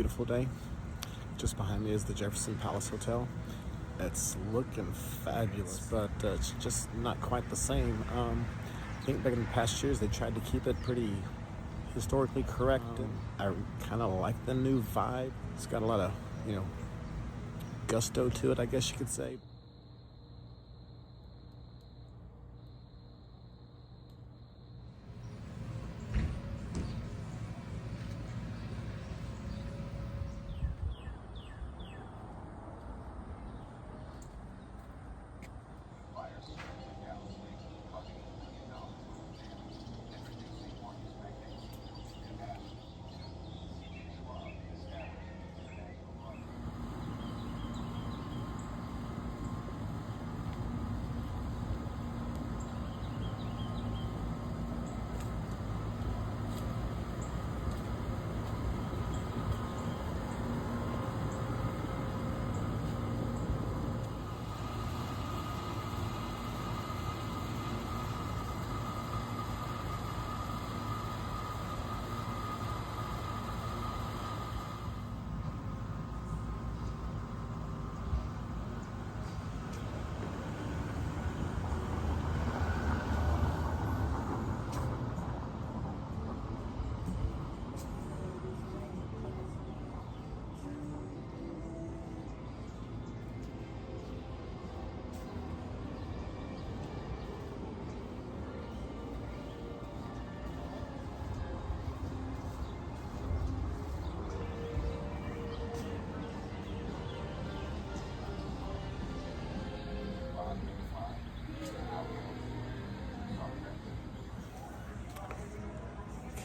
beautiful day. Just behind me is the Jefferson Palace Hotel. It's looking fabulous, but it's just not quite the same. I think back in the past years they tried to keep it pretty historically correct, and I kind of like the new vibe. It's got a lot of, gusto to it, I guess you could say.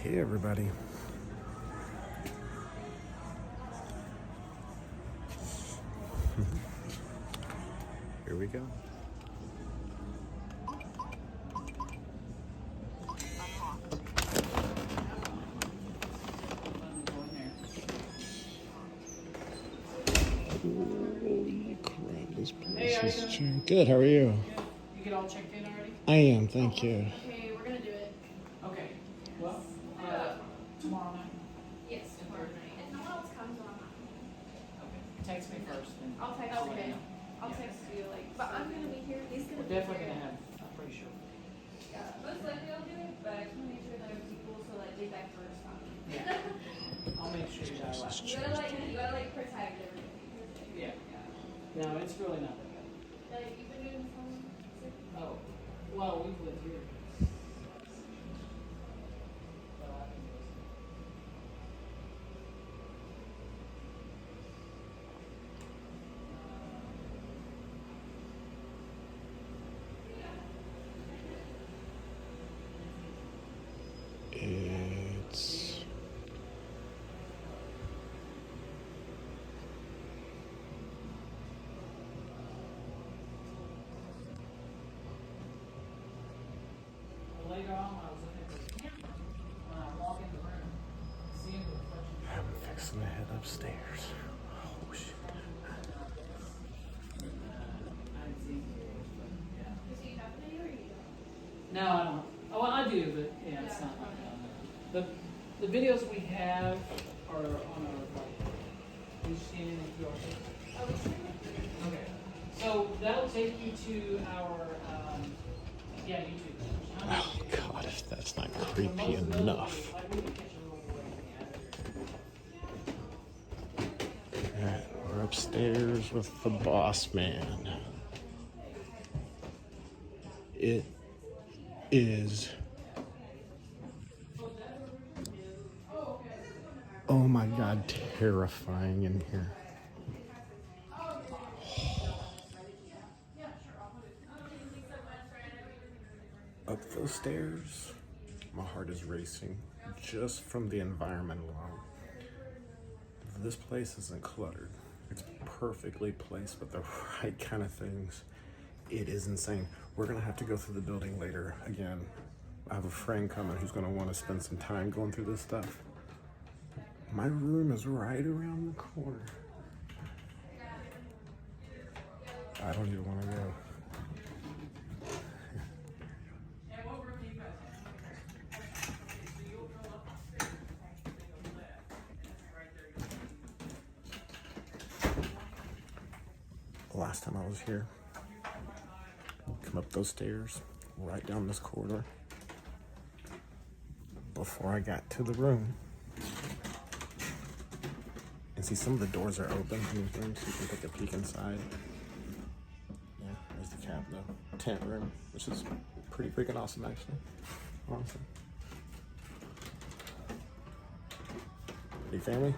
Hey everybody. Here we go. Holy crap, this place is jammed. Good, how are you? You get all checked in already? I am, thank you. Okay, we're gonna do it. Okay. Well, tomorrow night? Yes, tomorrow night. If no one else comes, then I'm not. Okay. Text me first, then. I'll text let you. you know. I'll Yeah. text you, but I'm gonna be here. He's gonna We're be definitely here. gonna have, I'm pretty sure. Yeah, most likely I'll do it, but I just wanna make sure that other people, so dig back first. Yeah. I'll make sure you got it. You gotta protect everything. Yeah. No, it's really not that bad. You've been doing some. Oh, well, we've lived here. It's Later on, I was looking at the camera, when I walk in the room, seeing the reflection. I'm fixing to head upstairs. Oh shit. No, I don't. Oh, well, I do, but yeah, it's not like the videos we have are on our Have you seen anything through our system? Okay. So that'll take you to our YouTube. Oh god, if that's not creepy enough. Alright, we're upstairs with the boss man. It is, oh my god, terrifying in here. Up those stairs, my heart is racing just from the environment alone. This place isn't cluttered. It's perfectly placed with the right kind of things. It is insane. We're gonna have to go through the building later again. I have a friend coming who's gonna want to spend some time going through this stuff. My room is right around the corner. I don't even want to go. last time I was here. Come up those stairs, right down this corridor. Before I got to the room, and see some of the doors are open in these rooms, so you can take a peek inside. Yeah, there's the tent room, which is pretty freaking awesome, actually. Honestly. Hey, family.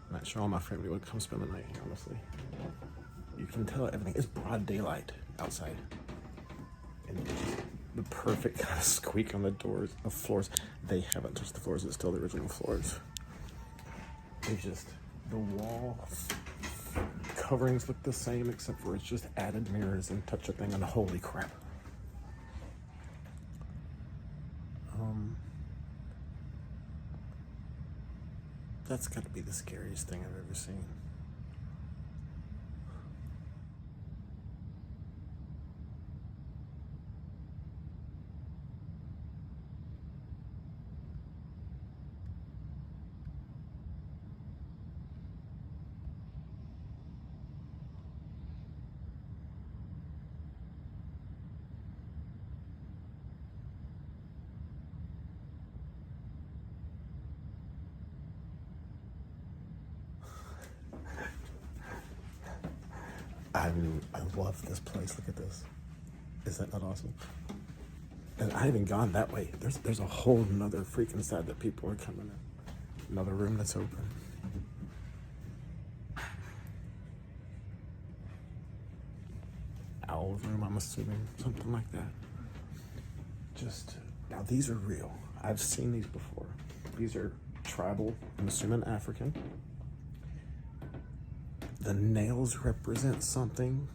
I'm not sure all my family would come spend the night here, honestly. You can tell everything is broad daylight outside. And the perfect kind of squeak on the doors of floors. They haven't touched the floors, it's still the original floors. They just, the wall coverings look the same, except for it's just added mirrors and touch a thing, and holy crap. That's got to be the scariest thing I've ever seen. I love this place. Look at this. Is that not awesome? And I haven't gone that way. There's a whole nother freaking side that people are coming in. Another room that's open. Owl room, I'm assuming. Something like that. Just, now these are real. I've seen these before. These are tribal, I'm assuming African. The nails represent something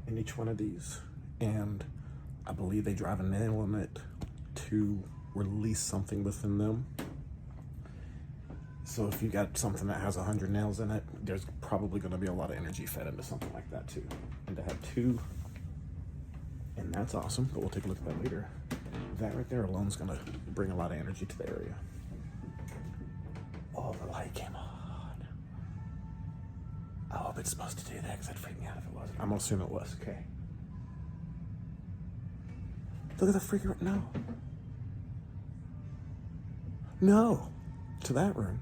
in each one of these, and I believe they drive a nail in it to release something within them. So if you got something that has 100 nails in it, there's probably going to be a lot of energy fed into something like that too. And to have two, and that's awesome, but we'll take a look at that later. That right there alone is going to bring a lot of energy to the area. Oh, the light came on. I hope it's supposed to do that, because I'd freak me out if it wasn't. I'm gonna assume it was, okay. Look at the freaking, no. No, to that room.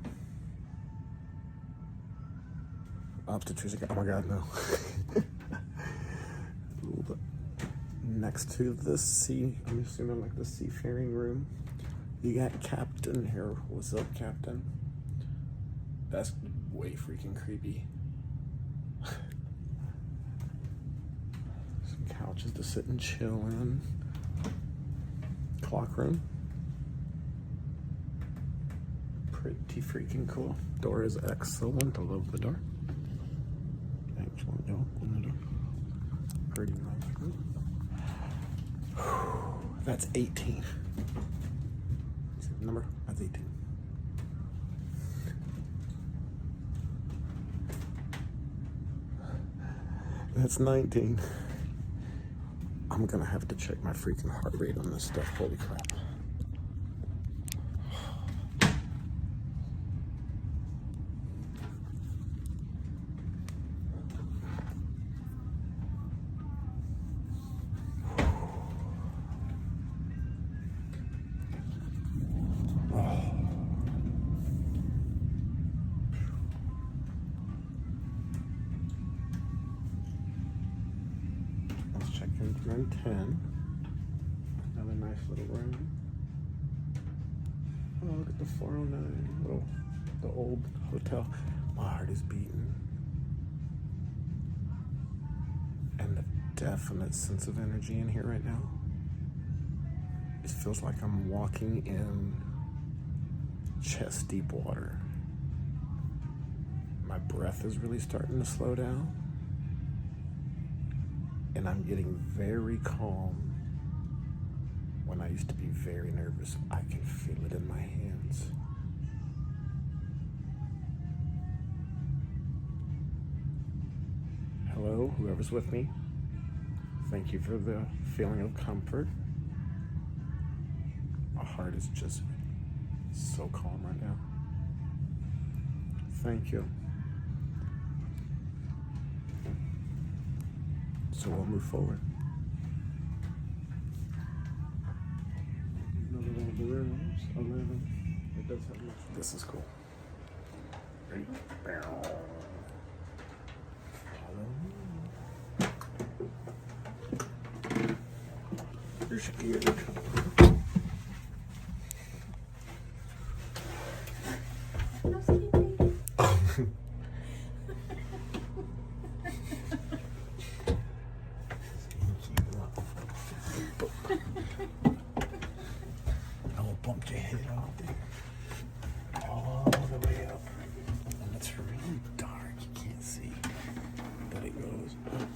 Obstetrician, oh my God, no. Next to the sea, I'm assuming like the seafaring room, you got Captain here. What's up, Captain? That's way freaking creepy. Some couches to sit and chill in. Clock room. Pretty freaking cool. Door is excellent. I love the door. Excellent. Open the door. Pretty nice room. That's 18. See the number? That's 18. That's 19. I'm gonna have to check my freaking heart rate on this stuff. Holy crap. Room 10. Another nice little room. Oh, look at the 409. The old hotel. My heart is beating. And the definite sense of energy in here right now. It feels like I'm walking in chest deep water. My breath is really starting to slow down. And I'm getting very calm. When I used to be very nervous, I can feel it in my hands. Hello, whoever's with me. Thank you for the feeling of comfort. My heart is just so calm right now. Thank you. So we'll move forward. Another one of the rooms. 11. It does have much. This is cool. Ready? You're scared. No sleeping. I will bump your head out there. All the way up. And it's really dark. You can't see. But it goes up.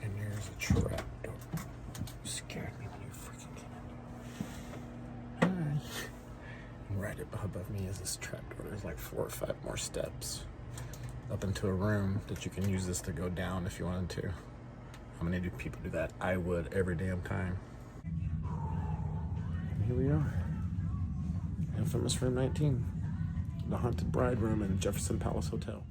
And there's a trap door. You scared me when you freaking came in. Hi. And right above me is this trap door. There's like 4 or 5 more steps up into a room that you can use this to go down if you wanted to. How many people do that? I would every damn time. And here we are. Infamous room 19. The haunted bride room in Jefferson Palace Hotel.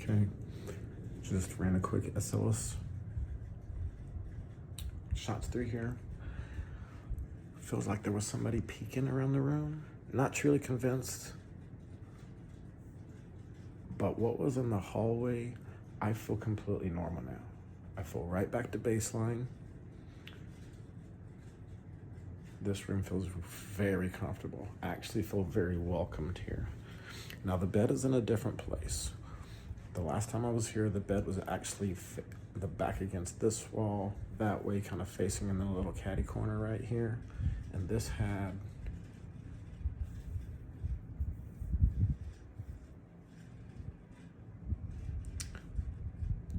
Okay, just ran a quick SLS shots through here. Feels like there was somebody peeking around the room. Not truly convinced, but what was in the hallway, I feel completely normal now. I feel right back to baseline. This room feels very comfortable. I actually feel very welcomed here. Now the bed is in a different place. The last time I was here, the bed was actually the back against this wall, that way, kind of facing in the little caddy corner right here. And this had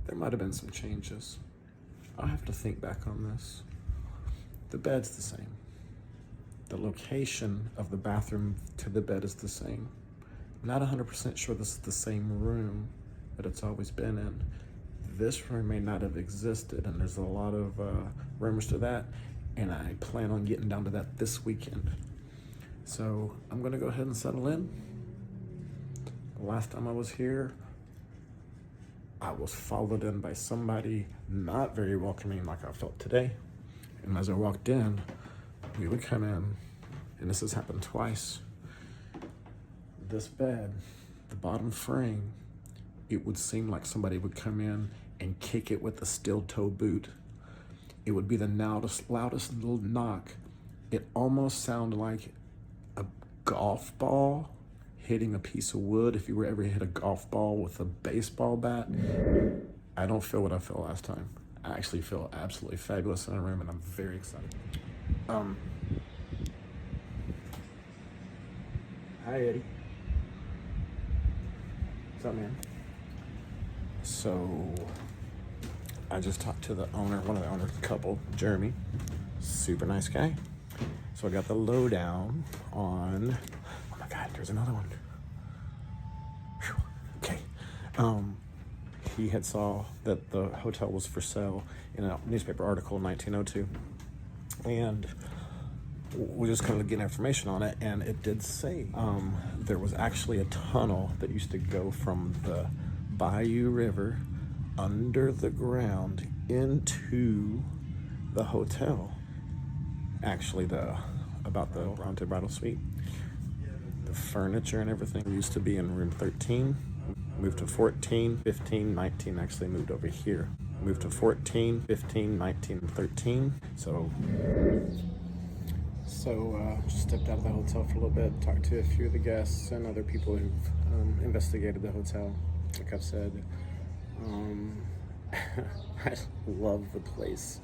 there might have been some changes. I'll have to think back on this. The bed's the same. The location of the bathroom to the bed is the same. I'm not 100% sure this is the same room that it's always been in. This room may not have existed, and there's a lot of rumors to that, and I plan on getting down to that this weekend. So I'm gonna go ahead and settle in. The last time I was here, I was followed in by somebody not very welcoming like I felt today. And as I walked in, we would come in, and this has happened twice. This bed, the bottom frame, it would seem like somebody would come in and kick it with a steel toe boot. It would be the loudest little knock. It almost sounded like a golf ball hitting a piece of wood. If you were ever hit a golf ball with a baseball bat, I don't feel what I felt last time. I actually feel absolutely fabulous in a room, and I'm very excited. Hi, Eddie. What's up, man? So, I just talked to the owner, one of the owners, couple, Jeremy. Super nice guy. So I got the lowdown on, oh my God, there's another one. Whew. Okay. He had saw that the hotel was for sale in a newspaper article in 1902. And we just kind of getting information on it, and it did say there was actually a tunnel that used to go from the Bayou River under the ground into the hotel. Actually, about the Haunted Bridal Suite, the furniture and everything used to be in room 13. Moved to 14, 15, 19, actually moved over here. Moved to 14, 15, 19, 13. So just stepped out of the hotel for a little bit, talked to a few of the guests and other people who've investigated the hotel. Like I've said, I love the place.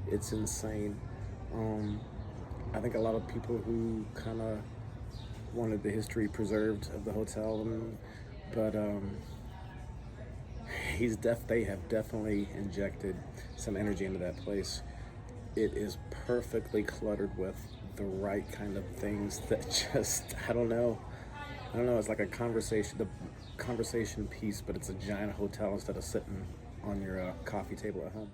It's insane. I think a lot of people who kind of wanted the history preserved of the hotel, but they have definitely injected some energy into that place. It is perfectly cluttered with the right kind of things that just, I don't know, it's like the conversation piece, but it's a giant hotel instead of sitting on your coffee table at home.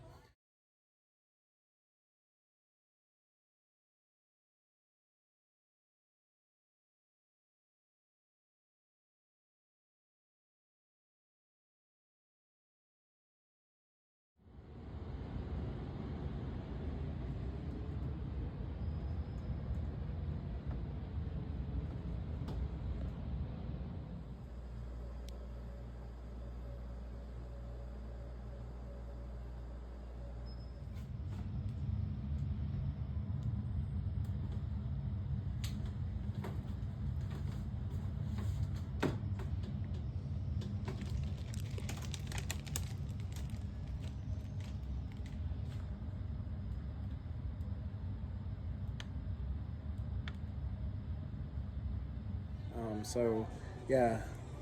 So yeah,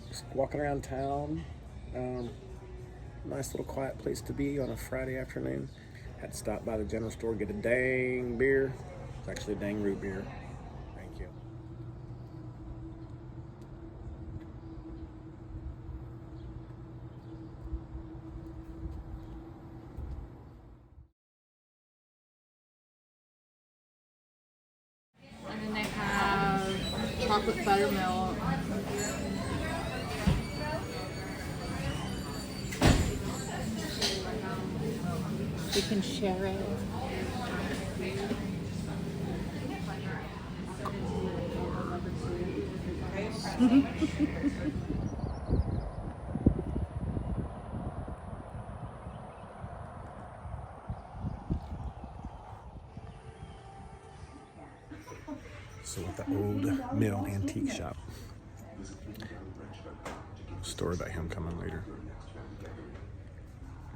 just walking around town. Nice little quiet place to be on a Friday afternoon. Had to stop by the general store, get a dang beer. It's actually a dang root beer. Thank you. And then they have chocolate buttermilk. You can share it. So with the old mill antique shop. Story about him coming later.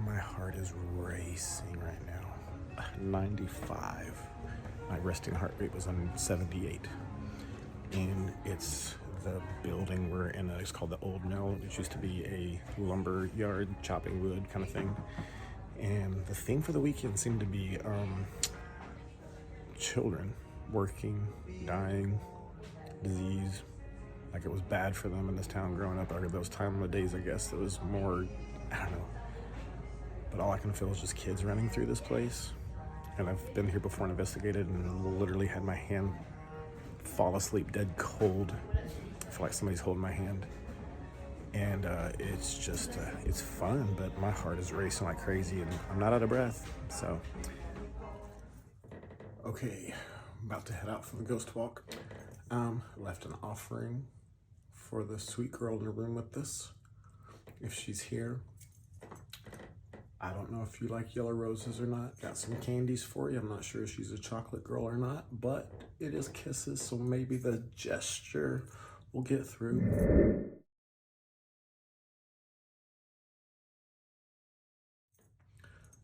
My heart is racing right now. 95. My resting heart rate was on 78. And it's the building we're in. It's called the Old Mill. It used to be a lumber yard, chopping wood kind of thing. And the theme for the weekend seemed to be children working, dying, disease. Like it was bad for them in this town growing up. Or those time of days, I guess, it was more, I don't know. But all I can feel is just kids running through this place. And I've been here before and investigated and literally had my hand fall asleep dead cold. I feel like somebody's holding my hand. And it's just, it's fun, but my heart is racing like crazy and I'm not out of breath, so. Okay, I'm about to head out for the ghost walk. Left an offering for the sweet girl in the room with us. If she's here. I don't know if you like yellow roses or not. Got some candies for you. I'm not sure if she's a chocolate girl or not, but it is kisses, so maybe the gesture will get through.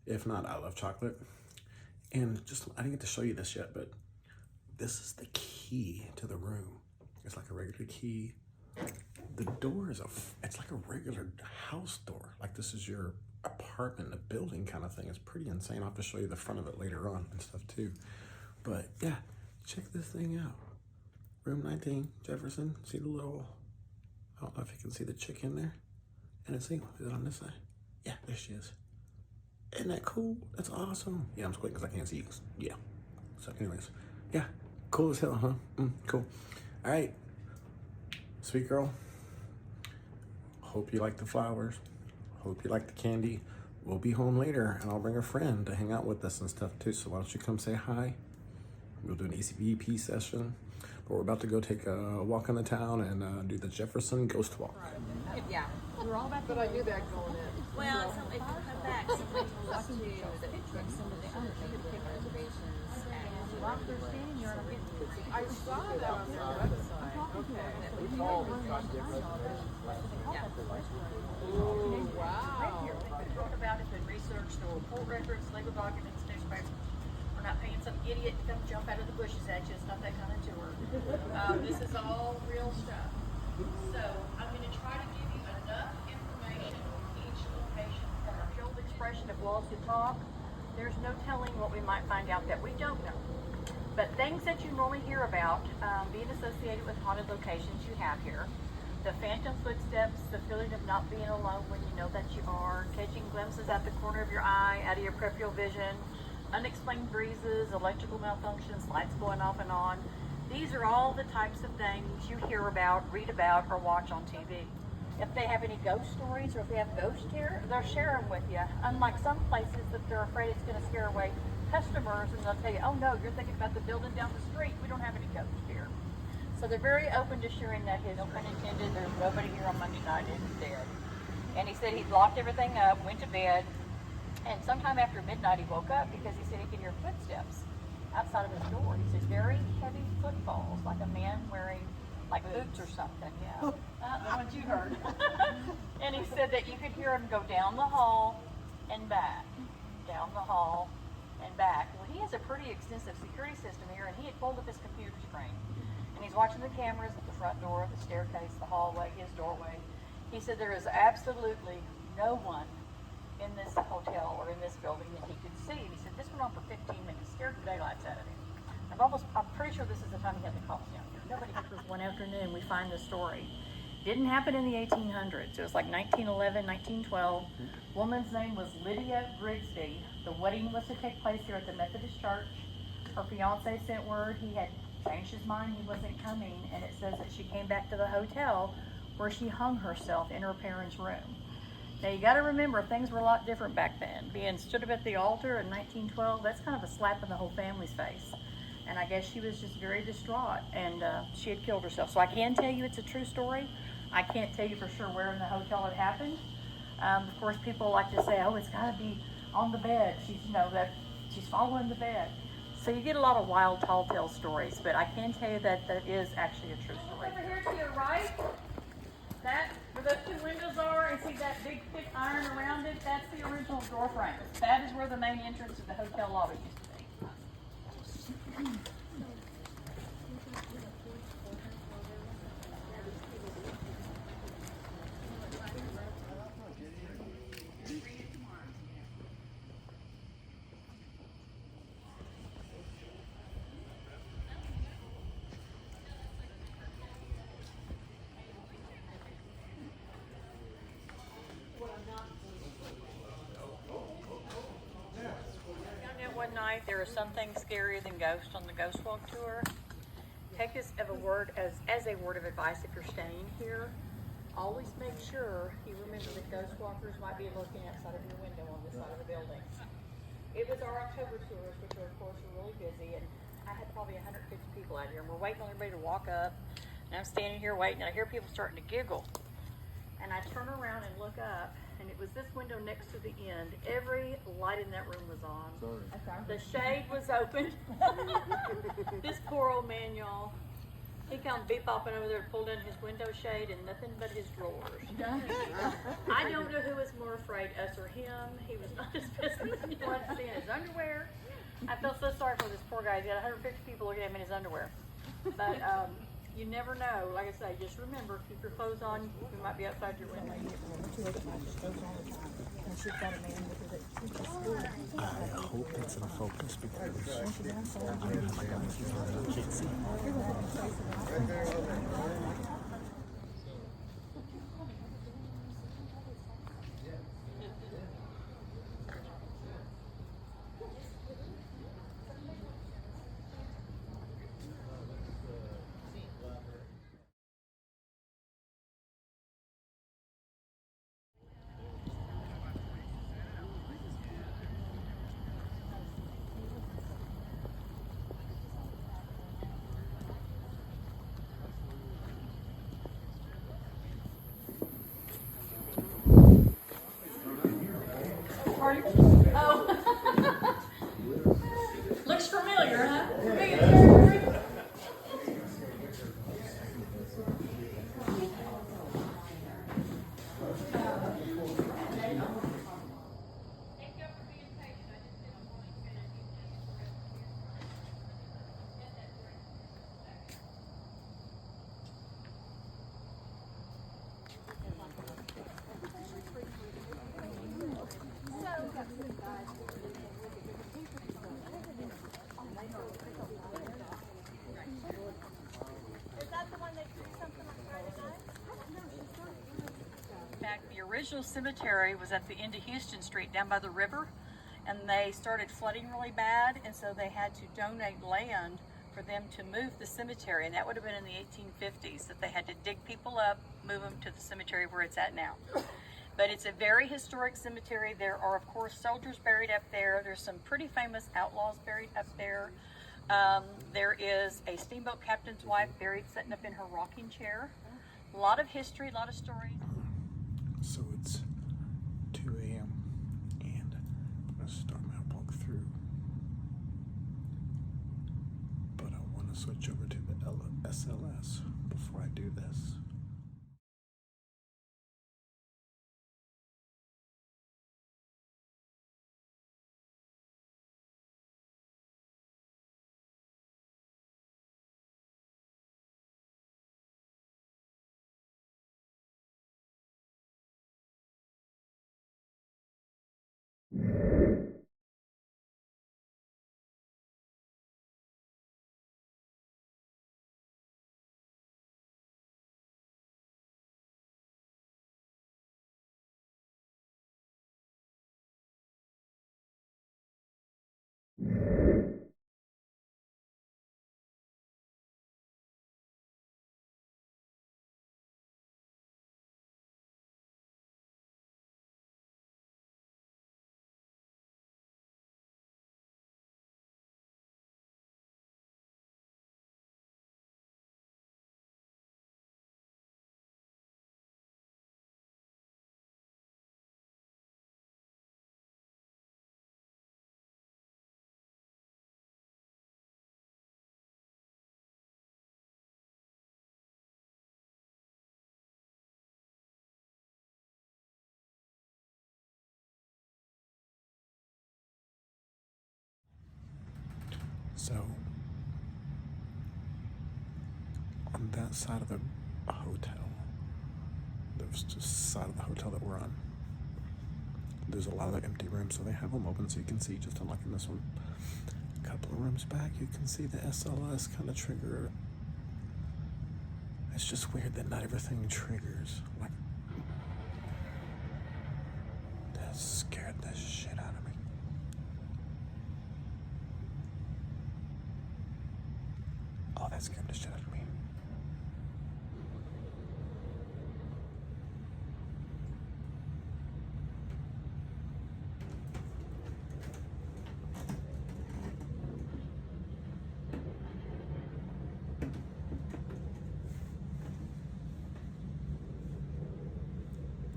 If not, I love chocolate. And just, I didn't get to show you this yet, but this is the key to the room. It's like a regular key. The door is it's like a regular house door. Like this is your apartment, a building kind of thing. It's pretty insane. I'll have to show you the front of it later on and stuff too. But yeah, check this thing out. Room 19, Jefferson. See the little, I don't know if you can see the chick in there. And it's single. Is it on this side? Yeah, there she is. Isn't that cool? That's awesome. Yeah, I'm squinting because I can't see you. Yeah. So anyways, yeah, cool as hell, huh? Cool. All right, sweet girl. Hope you like the flowers. Hope you like the candy. We'll be home later and I'll bring a friend to hang out with us and stuff too. So why don't you come say hi? We'll do an ECVP session. But we're about to go take a walk in the town and do the Jefferson Ghost Walk. Yeah. We're all about. But I knew that going in. Well, so if you come back, someone told us to that some of the other reservations and While they're standing here, I'm getting I saw that on the website. Okay. It's all Oh, wow. What we talk about has been researched, no report records, legal documents, newspapers. We're not paying some idiot to come jump out of the bushes at you. It's not that kind of tour. This is all real stuff. So I'm going to try to give you enough information on each location from our old expression of walls to talk. There's no telling what we might find out that we don't know. But things that you normally hear about being associated with haunted locations you have here. The phantom footsteps, the feeling of not being alone when you know that you are, catching glimpses at the corner of your eye, out of your peripheral vision, unexplained breezes, electrical malfunctions, lights going off and on. These are all the types of things you hear about, read about, or watch on TV. If they have any ghost stories or if they have ghosts here, they'll share them with you. Unlike some places that they're afraid it's going to scare away customers and they'll tell you, oh no, you're thinking about the building down the street. We don't have any ghosts here. So they're very open to sharing that history. No pun intended, there's nobody here on Monday night who's dead. And he said he locked everything up, went to bed, and sometime after midnight he woke up because he said he could hear footsteps outside of his door. He says very heavy footfalls, like a man wearing like boots or something, yeah. The ones you heard. And he said that you could hear him go down the hall and back, down the hall and back. Well, he has a pretty extensive security system here, and he had pulled up his computer screen. And he's watching the cameras at the front door, the staircase, the hallway, his doorway. He said there is absolutely no one in this hotel or in this building that he could see. And he said this went on for 15 minutes, scared the daylights out of him. I'm pretty sure this is the time he had the calls down here. Nobody. This was one afternoon, we find the story. Didn't happen in the 1800s. It was like 1911, 1912. Woman's name was Lydia Grigsby. The wedding was to take place here at the Methodist Church. Her fiance sent word he had changed his mind, he wasn't coming, and it says that she came back to the hotel where she hung herself in her parents' room. Now you got to remember, things were a lot different back then. Being stood up at the altar in 1912, that's kind of a slap in the whole family's face. And I guess she was just very distraught, and she had killed herself. So I can tell you it's a true story. I can't tell you for sure where in the hotel it happened. Of course, people like to say, oh, it's got to be on the bed. She's, that she's following the bed. So you get a lot of wild tall tale stories, but I can tell you that that is actually a true story. Over here to your right, that where those two windows are, and see that big thick iron around it, that's the original door frame. That is where the main entrance to the hotel lobby used to be. One night there is something scarier than ghosts on the Ghost Walk tour. Take this as a word of advice if you're staying here. Always make sure you remember that ghost walkers might be looking outside of your window on this side of the building. It was our October tours, which are of course really busy, and I had probably 150 people out here, and we're waiting on everybody to walk up. And I'm standing here waiting, and I hear people starting to giggle. And I turn around and look up, and it was this window next to the end. Every light in that room was on. Sorry. The shade was open. This poor old man, y'all, he come bebopping over there, pulled in his window shade, and nothing but his drawers. I don't know who was more afraid, us or him. He was not as pissed as he wanted to see in his underwear. I felt so sorry for this poor guy. He had 150 people looking at him in his underwear. But you never know. Like I say, just remember, keep your clothes on. We might be outside your window. I hope it's in focus because I don't have my glasses on. I can't see. Oh. Looks familiar, huh? In fact, the original cemetery was at the end of Houston Street down by the river, and they started flooding really bad, and so they had to donate land for them to move the cemetery, and that would have been in the 1850s, that they had to dig people up, move them to the cemetery where it's at now. But it's a very historic cemetery. There are, of course, soldiers buried up there. There's some pretty famous outlaws buried up there. There is a steamboat captain's wife buried sitting up in her rocking chair. A lot of history, a lot of stories. So it's 2 a.m. and I'm going to start my walk through. But I want to switch over to the SLS before I do this. So, on that side of the hotel, the side of the hotel that we're on, there's a lot of empty rooms, so they have them open so you can see, just unlike in this one. A couple of rooms back, you can see the SLS kind of trigger. It's just weird that not everything triggers. Like, that scared the shit out of me. Oh, that scared the shit out of me.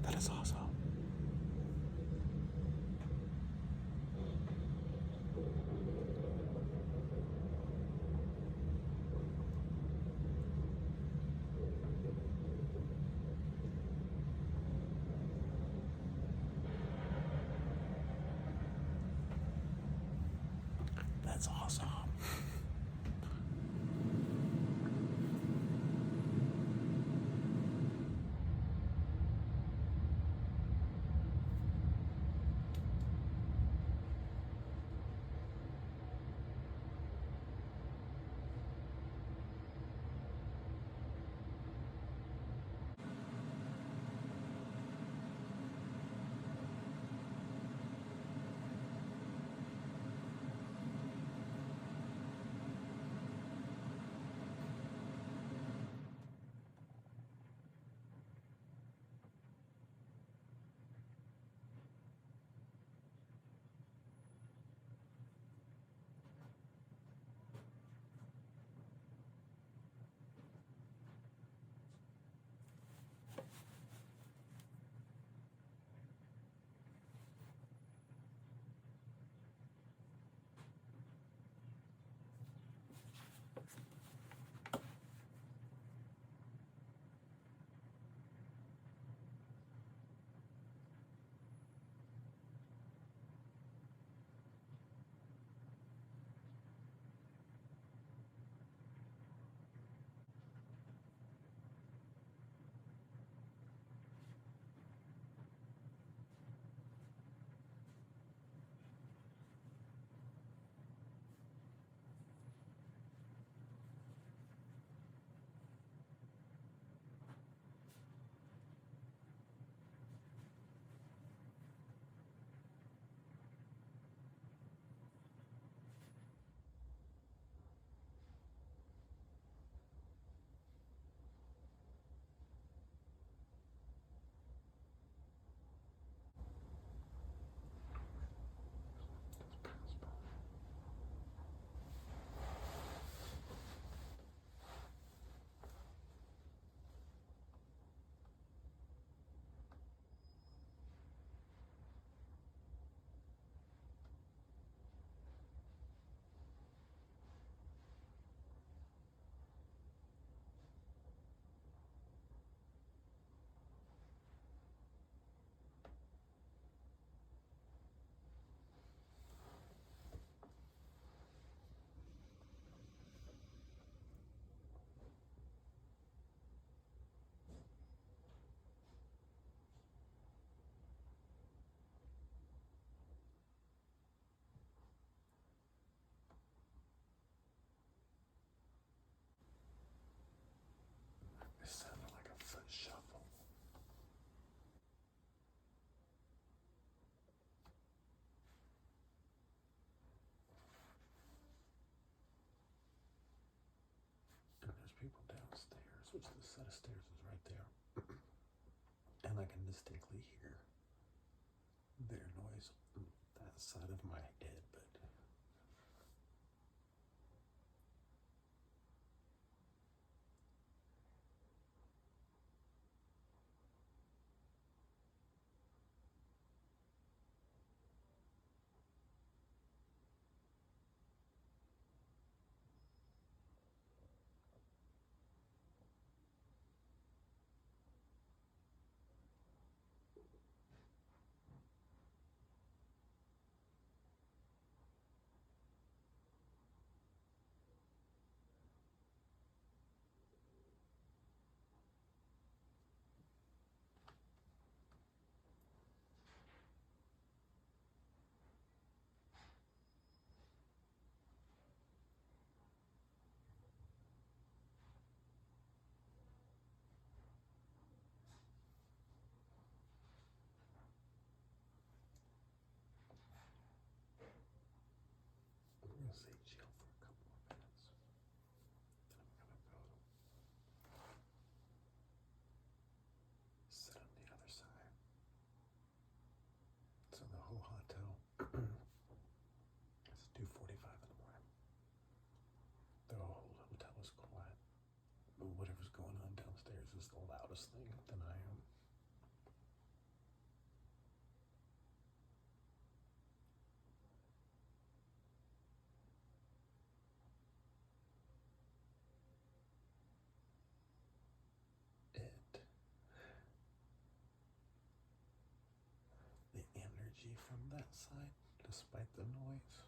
That is awesome. That's awesome. It sounded like a foot shuffle. And there's people downstairs, which the set of stairs is right there. And I can distinctly hear their noise on that side of my head, but gonna say chill for a couple more minutes. Then I'm gonna go sit on the other side. So the whole hotel, it's 2:45 in the morning. The whole hotel is quiet, but whatever's going on downstairs is the loudest thing than I am. The energy from that side, despite the noise,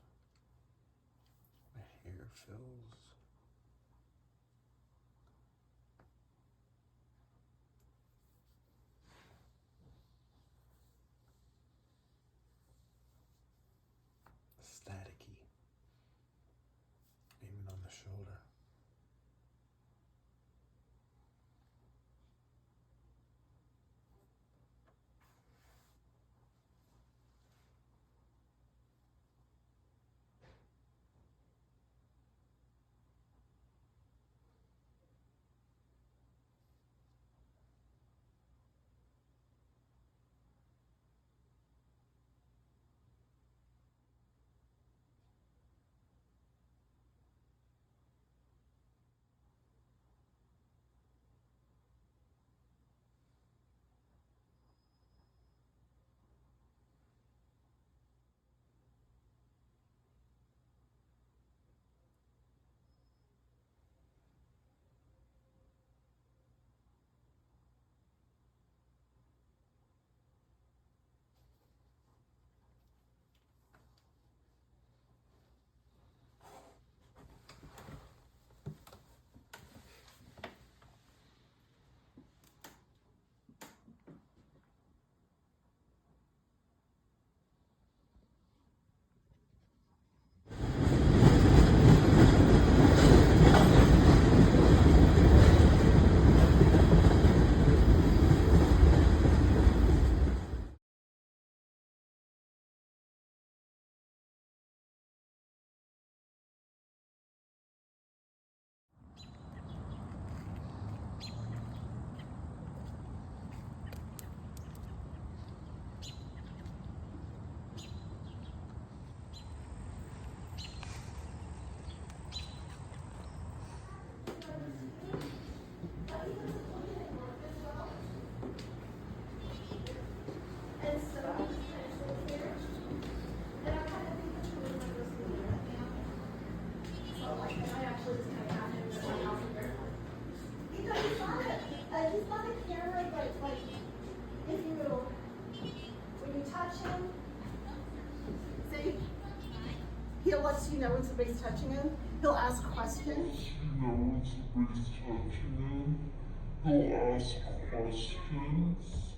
my hair feels staticky, even on the shoulder. He's not a camera, but like, if you, when you touch him, see, he'll let you know when somebody's touching him. He'll ask questions. He'll ask questions.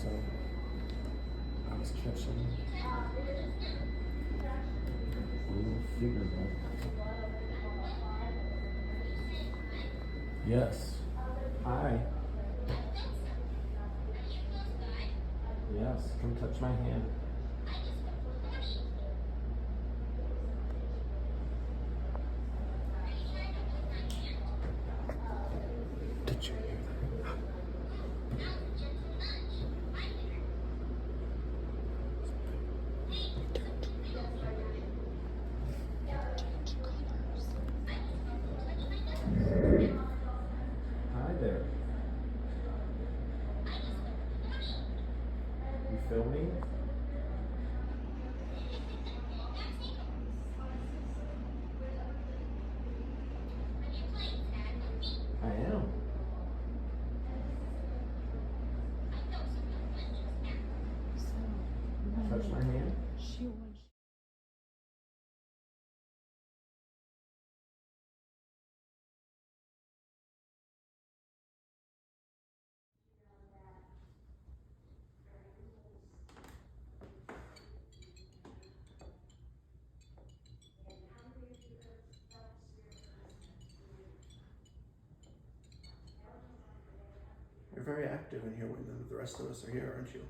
So I was catching a little figure bug. Yes. Hi. Yes, come touch my hand. Did you hear that? Hi there. You filming? I am. Touch my hand. You're very active in here when none of the rest of us are here, aren't you?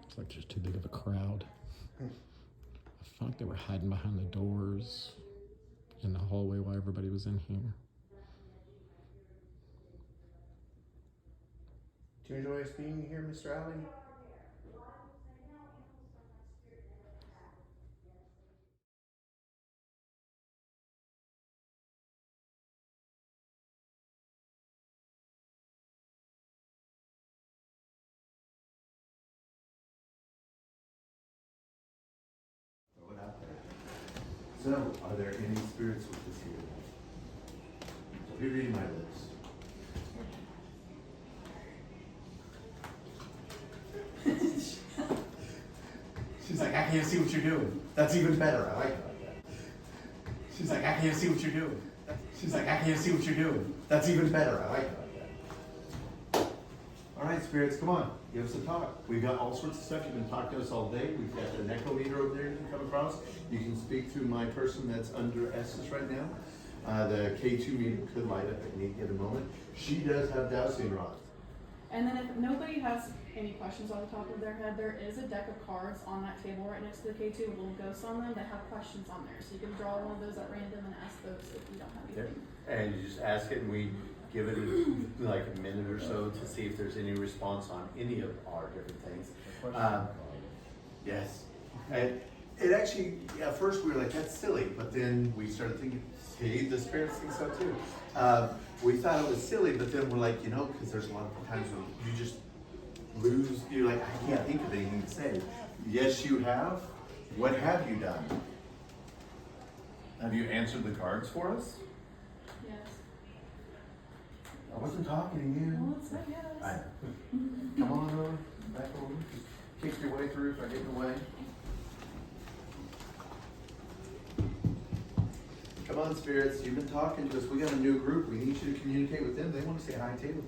It's like there's too big of a crowd. I felt like they were hiding behind the doors in the hallway while everybody was in here. Do you enjoy us being here, Mr. Alley? Throw it out there. So, are there any spirits with us here tonight? So, be reading my lips. She's like, I can't see what you're doing. That's even better. I like it like that. She's like, I can't see what you're doing. She's like, I can't see what you're doing. That's even better. I like it like that. All right, spirits, come on. Give us a talk. We've got all sorts of stuff. You've been talking to us all day. We've got an echo meter over there you can come across. You can speak through my person that's under S's right now. The K2 meter could light up at any given moment. She does have dowsing rods. And then if nobody has any questions on the top of their head, there is a deck of cards on that table right next to the K2 with little ghosts on them that have questions on there. So you can draw one of those at random and ask those if you don't have anything. And you just ask it, and we give it like a minute or so to see if there's any response on any of our different things. Yes. And it actually, at first we were like, that's silly, but then we started thinking, see, the spirits think so too. We thought it was silly, but then we're like, because there's a lot of times when you just lose, you're like, I can't think of anything to say. Yes, you have. What have you done? Have you answered the cards for us? Yes. I wasn't talking to you. Well, it's not yes. I know. Come on over, back over. Just kick your way through if I get in the way. Come on, spirits. You've been talking to us. We got a new group. We need you to communicate with them. They want to say hi too.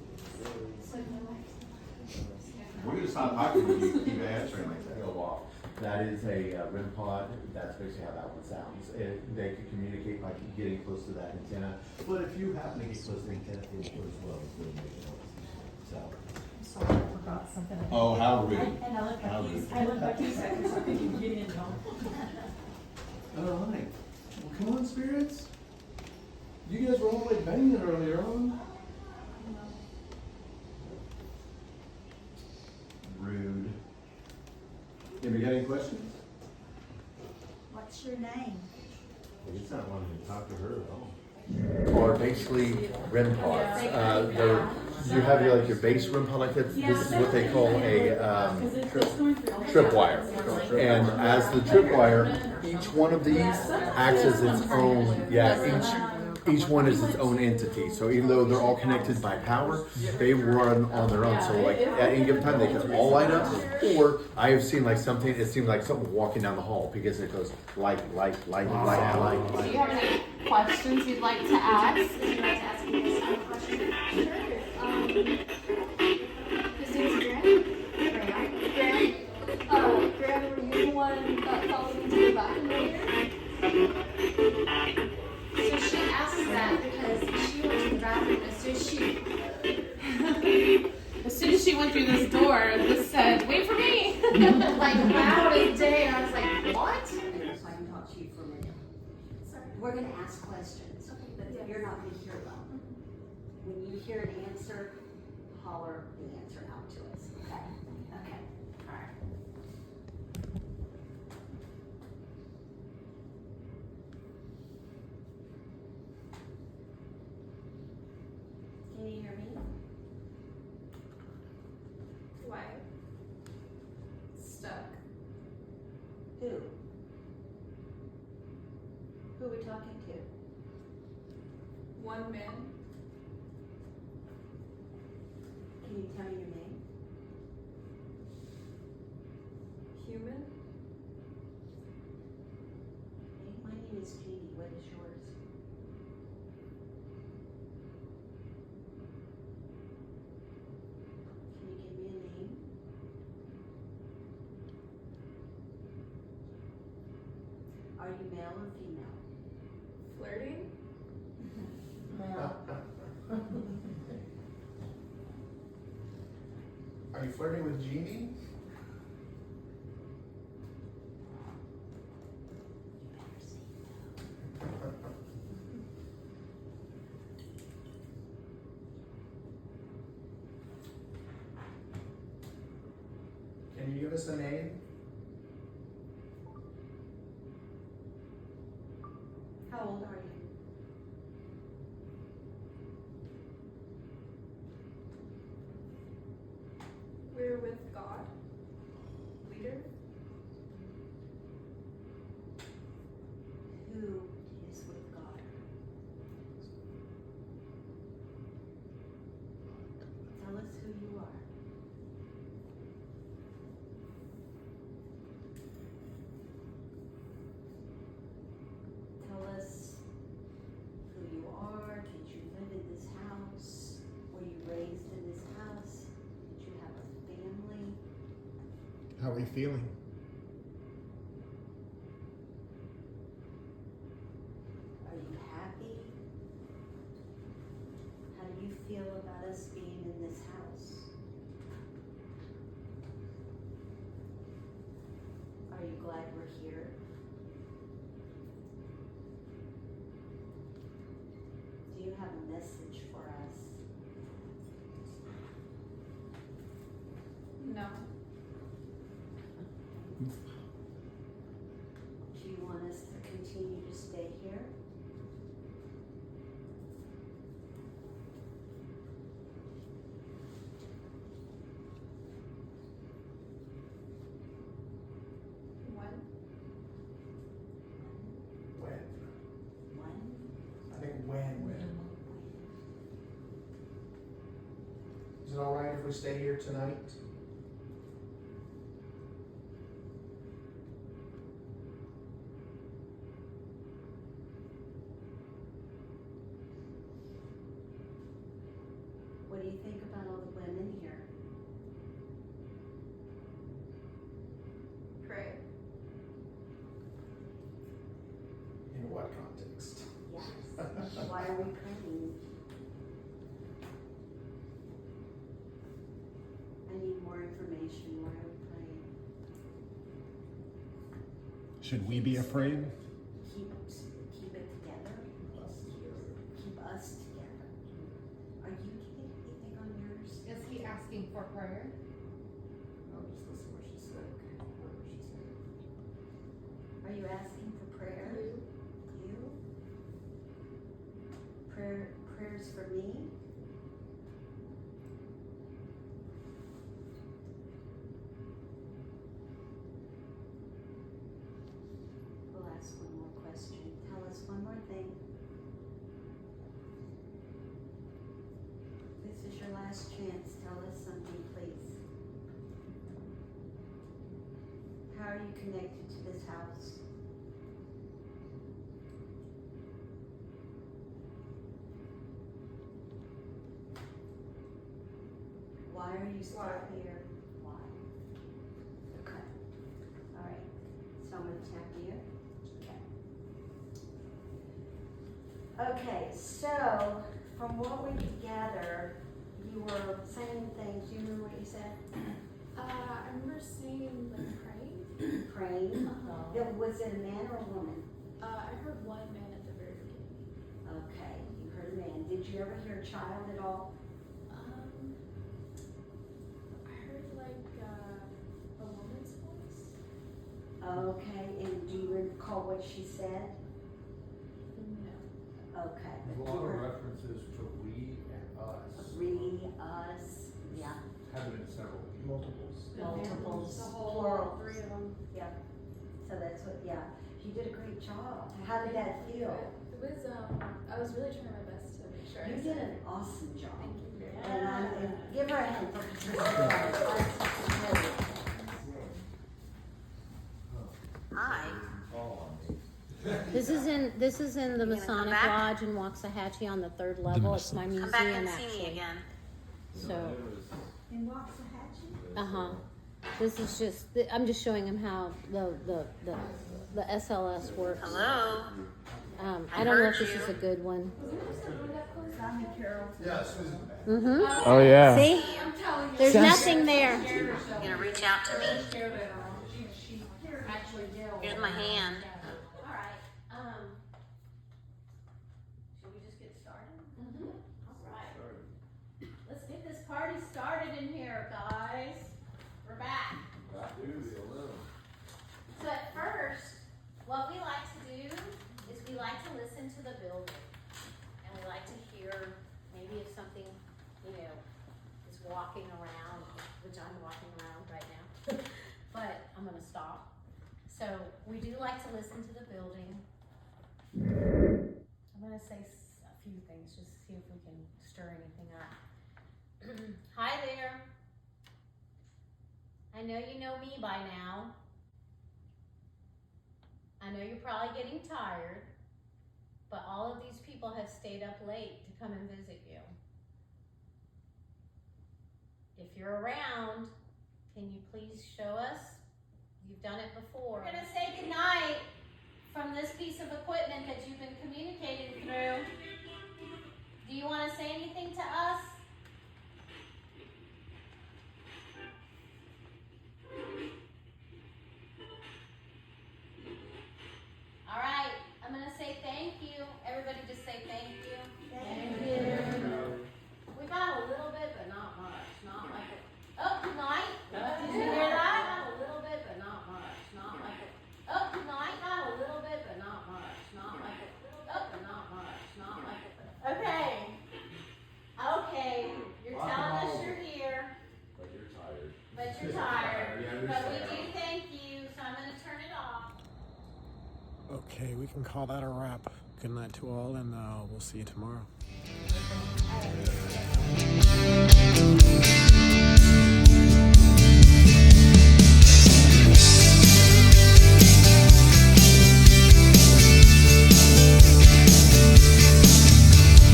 We're going to stop talking when you keep answering like that. Go off. That is a REM pod. That's basically how that one sounds. They can communicate by getting close to that antenna. But if you happen to get close to the antenna, it will as well. It's really making noise. So. Sorry, I forgot something. Oh, how rude. And I looked back, I looked back 2 seconds, so I think you can get in, John. All right. Well, come on, spirits. You guys were all like banging earlier on. Rude. Anybody got any questions? What's your name? It's not wanting to talk to her at all. Or basically REM pods. You have your base REM pod like that. This is what they call a tripwire. And as the tripwire, each one of these acts as its own. Yeah, each one is its own entity. So even though they're all connected by power, they run on their own. So like at any given time, they can all light up. Or I have seen like something. It seemed like something walking down the hall because it goes light. Do you have any questions you'd like to ask? Would you like to ask me this question? His name's Grant. Grant, were you the one that followed me to the bathroom earlier? So she asks that because she went to the bathroom As soon as she went through this door, this said, "Wait for me." like loud as day, and I was like, what? So I can talk to you for a minute. Sorry. We're gonna ask questions, but you're not gonna hear them. When you hear an answer, holler the answer out to us, okay? Okay, all right. Can you hear me? Why? Stuck. Who? Who are we talking to? One man. Can you tell me your name? Human. Okay, my name is Jeannie. What is yours? Can you give me a name? Are you male or female? Flirting. Are you flirting with Jeannie? Can you give us a name? How old are you? We're with God. Leader. Who is with God? Tell us who you are. Tell us who you are. Did you live in this house? Were you raised in this house? Did you have a family? How are you feeling? Are you happy? How do you feel about us being in this house? Are you glad we're here? Do you have a message for us? No. Do you want us to continue to stay here? When? When? When? I think when. Is it all right if we stay here tonight? What do you think about all the women here? Pray. In what context? Yes. Why are we praying? I need more information. Why are we praying? Should we be afraid? Keep it together. Keep us together. Are you getting anything on yours? Is he asking for prayer? No, just listen what she said. What she said. Are you asking for prayer? You? Prayers for me? We'll ask one more question. Tell us one more thing. last chance. Tell us something, please. How are you connected to this house? Why are you still here? Why? Okay. All right. So I'm going to tap you. Okay. Okay, so from what we could gather, you were saying things. Do you remember what you said? I remember seeing like praying. Praying. Was it a man or a woman? I heard one man at the very beginning. Okay, you heard a man. Did you ever hear a child at all? I heard like a woman's voice. Okay, and do you recall what she said? No. Okay. There's a lot of references to we and us. We, us, yeah. Have been several. Multiples. Multiples, The whole plural. 3 of them. Yeah. So that's what, yeah. You did a great job. How did that feel? It was, I was really trying my best to make sure. You did an awesome job. Thank you very much. And give her a hand for participating. Hi. This is in the Masonic Lodge in Waxahachie on the 3rd level. It's my museum, Come back and actually. see me again. So, In Waxahachie? uh-huh. This is just, I'm just showing him how the SLS works. Hello. I don't know if this is a good one. I'm Carol. Yeah, Susan. Mm-hmm. Oh yeah. See? There's nothing there. You gonna reach out to me? She actually yelled. Here's my hand. All right. Should we just get started? Mm-hmm. All right. Let's get this party started in here, guys. We're back. So at first, what we like to do is we like to listen to the building. And we like to hear maybe if something, is walking around, which I'm walking around right now. But I'm gonna stop. So we do like to listen to the building. I'm gonna say a few things, just to see if we can stir anything up. Hi there. I know you know me by now. I know you're probably getting tired, but all of these people have stayed up late to come and visit you. If you're around, can you please show us? You've done it before. We're gonna say goodnight from this piece of equipment that you've been communicating through. Do you wanna say anything to us? All right, I'm gonna say thank you. Everybody just say thank you. Thank you. We got a little bit, but not much. Not like it. Oh, good night. Did you hear that? Got a little bit, but not much. Not like it. Oh, good night. Got a little bit, but not much. Not like it. Oh, but not much. Not like it. Okay. Okay. You're telling us you're here. But you're tired. But you're tired. Yeah, But we do thank you, so I'm gonna turn it off. Okay, we can call that a wrap. Good night to all, and we'll see you tomorrow.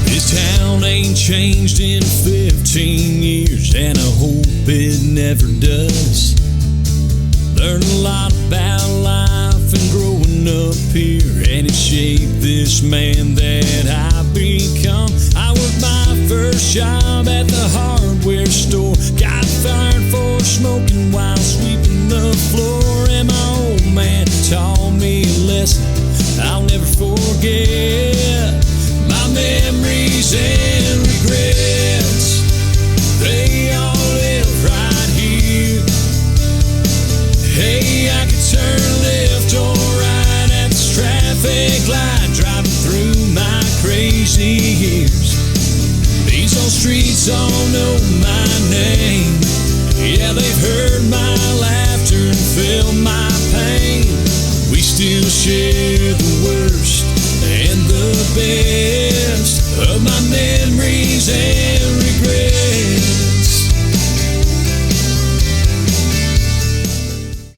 This town ain't changed in 15 years, and I hope it never does. Learned a lot about life and growing up here, and it shaped this man that I've become. I worked my first job at the hardware store, got fired for smoking while sweeping the floor, and my old man taught me a lesson I'll never forget. My memories and regrets, they all live right here. Hey, I could turn left or right at this traffic light, driving through my crazy years. These old streets all know my name. Yeah, they've heard my laughter and felt my pain. We still share the worst and the best of my memories and